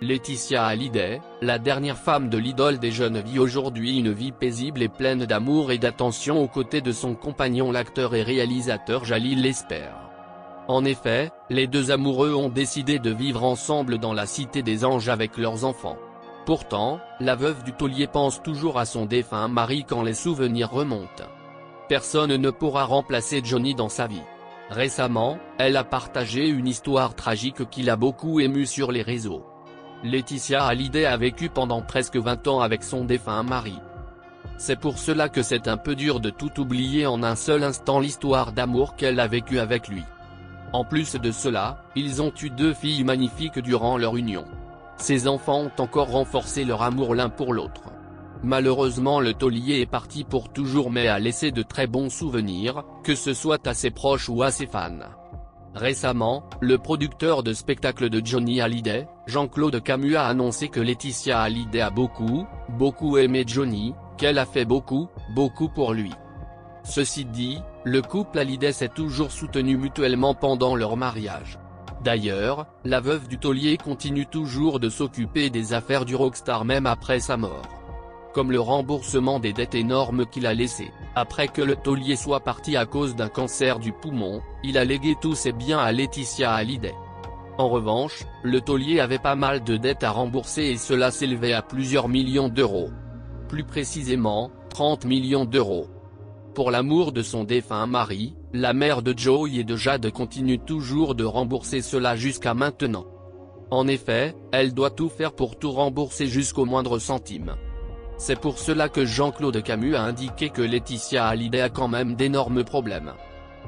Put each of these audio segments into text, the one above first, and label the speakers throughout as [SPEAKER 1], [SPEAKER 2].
[SPEAKER 1] Laetitia Hallyday, la dernière femme de l'idole des jeunes, vit aujourd'hui une vie paisible et pleine d'amour et d'attention aux côtés de son compagnon l'acteur et réalisateur Jalil Lesper. En effet, les deux amoureux ont décidé de vivre ensemble dans la Cité des Anges avec leurs enfants. Pourtant, la veuve du taulier pense toujours à son défunt mari quand les souvenirs remontent. Personne ne pourra remplacer Johnny dans sa vie. Récemment, elle a partagé une histoire tragique qui l'a beaucoup émue sur les réseaux. Laetitia Hallyday a vécu pendant presque 20 ans avec son défunt mari. C'est pour cela que c'est un peu dur de tout oublier en un seul instant l'histoire d'amour qu'elle a vécue avec lui. En plus de cela, ils ont eu 2 filles magnifiques durant leur union. Ces enfants ont encore renforcé leur amour l'un pour l'autre. Malheureusement, le taulier est parti pour toujours, mais a laissé de très bons souvenirs, que ce soit à ses proches ou à ses fans. Récemment, le producteur de spectacle de Johnny Hallyday, Jean-Claude Camus, a annoncé que Laetitia Hallyday a beaucoup aimé Johnny, qu'elle a fait beaucoup pour lui. Ceci dit, le couple Hallyday s'est toujours soutenu mutuellement pendant leur mariage. D'ailleurs, la veuve du taulier continue toujours de s'occuper des affaires du rockstar même après sa mort. Comme le remboursement des dettes énormes qu'il a laissées. Après que le taulier soit parti à cause d'un cancer du poumon, il a légué tous ses biens à Laetitia Hallyday. En revanche, le taulier avait pas mal de dettes à rembourser et cela s'élevait à plusieurs millions d'euros. Plus précisément, 30 millions d'euros. Pour l'amour de son défunt mari, la mère de Joey et de Jade continue toujours de rembourser cela jusqu'à maintenant. En effet, elle doit tout faire pour tout rembourser jusqu'au moindre centime. C'est pour cela que Jean-Claude Camus a indiqué que Laetitia Hallyday a quand même d'énormes problèmes.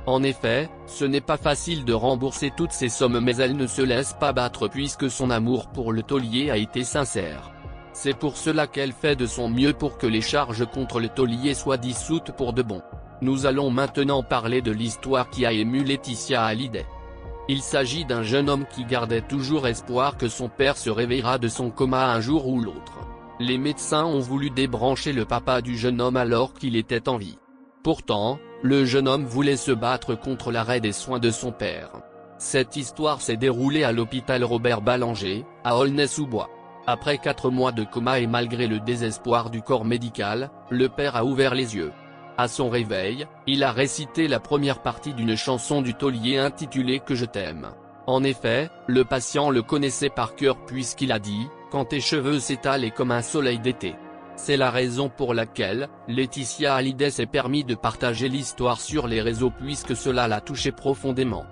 [SPEAKER 1] En effet, ce n'est pas facile de rembourser toutes ces sommes, mais elle ne se laisse pas battre puisque son amour pour le taulier a été sincère. C'est pour cela qu'elle fait de son mieux pour que les charges contre le taulier soient dissoutes pour de bon. Nous allons maintenant parler de l'histoire qui a ému Laetitia Hallyday. Il s'agit d'un jeune homme qui gardait toujours espoir que son père se réveillera de son coma un jour ou l'autre. Les médecins ont voulu débrancher le papa du jeune homme alors qu'il était en vie. Pourtant, le jeune homme voulait se battre contre l'arrêt des soins de son père. Cette histoire s'est déroulée à l'hôpital Robert Ballanger, à Aulnay-sous-Bois. Après 4 mois de coma et malgré le désespoir du corps médical, le père a ouvert les yeux. À son réveil, il a récité la première partie d'une chanson du taulier intitulée « Que je t'aime ». En effet, le patient le connaissait par cœur puisqu'il a dit « Quand tes cheveux s'étalent comme un soleil d'été ». C'est la raison pour laquelle, Laetitia Hallyday s'est permis de partager l'histoire sur les réseaux puisque cela l'a touché profondément.